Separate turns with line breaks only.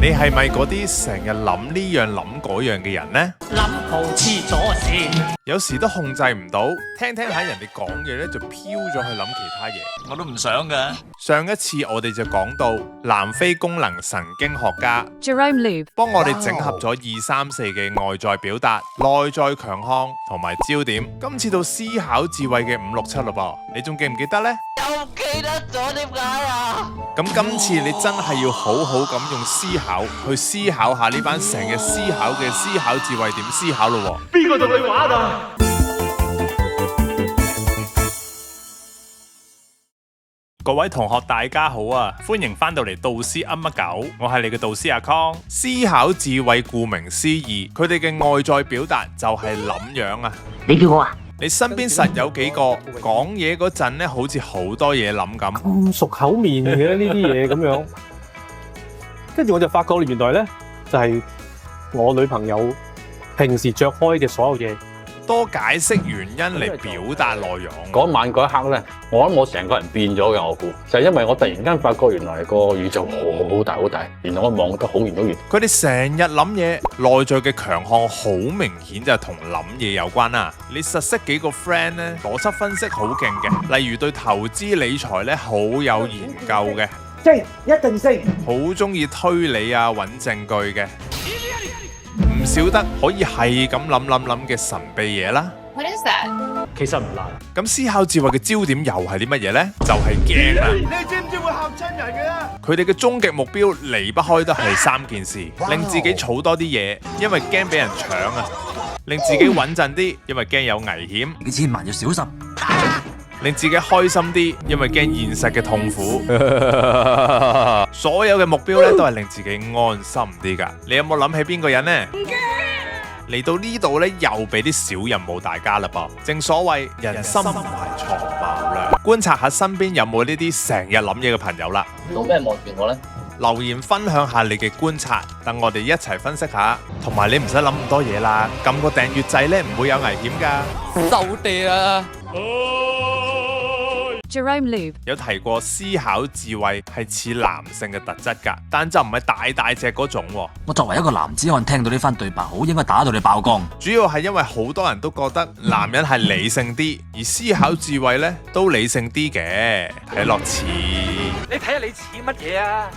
你係咪嗰啲成日諗呢樣諗嗰樣嘅人呢？
諗好黐咗線，
有時都控制唔到，聽聽下人哋講嘢咧，就飄咗去諗其他嘢。
我都唔想㗎。
上一次我哋就講到南非功能神經學家
Jerome Lube
幫我哋整合咗2、3、4嘅外在表達、內在強項同埋焦點。今次到思考智慧嘅5、6、7嘞噃，你仲記唔記得呢？
又記得咗，點解啊？
咁今次你真係要好好咁用思考去思考下呢班成日思考嘅思考智慧點思考咯喎。
邊個同你玩啊？
各位同學大家好啊，歡迎翻到嚟導師噏乜狗，我係你嘅導師阿康。思考智慧顧名思義，佢哋嘅外在表達就係諗樣啊。
你叫我啊？
你身邊實有幾個講嘢嗰陣咧，好似好多嘢諗咁。
咁熟口面嘅呢啲嘢咁樣，跟住我就發覺原來咧就係我女朋友平時着開嘅所有嘢。
多解釋原因嚟表達內容。
嗰晚嗰一刻咧，我諗我成個人變咗嘅，我估就係因為我突然間發覺原來個宇宙好大好大，原來我望得好遠好遠。
佢哋成日諗嘢，內在嘅強項好明顯就係同諗嘢有關啦。你實識幾個 friend 咧，邏輯分析好勁嘅，例如對投資理財咧好有研究嘅，
升一定升，
好中意推理啊揾證據嘅，唔少得可以係咁諗嘅神秘嘢啦。
What is that？
其實唔難。
咁思考智慧嘅焦點又係啲乜嘢呢？就係驚啦！
你知唔知會嚇親人嘅？
佢哋嘅終極目標離不開都係3件事：令自己儲多啲嘢，因為驚俾人搶啊；令自己穩陣啲，因為驚有危險；
你千萬要小心。
令自己開心啲，因為驚現實嘅痛苦。所有嘅目標咧，都係令自己安心啲噶。你有冇諗起邊個人呢？嚟到呢度咧，又俾啲小任務大家啦噃。正所謂人心懷藏爆量，觀察下身邊有冇呢啲成日諗嘢嘅朋友啦。
做咩望住我咧？
留言分享下你嘅觀察，等我哋一齊分析下。同埋你唔使諗咁多嘢啦，撳個訂閱掣咧，唔會有危險噶。
收地啊！
Jerome Lube
有提過思考智慧係似男性嘅特質㗎，但就唔係大隻嗰種喎。
我作為一個男子漢，聽到呢番對白，好應該打到你爆光。
主要係因為好多人都覺得男人係理性啲，而思考智慧呢都理性啲嘅，睇落似。
你睇下你似乜嘢啊？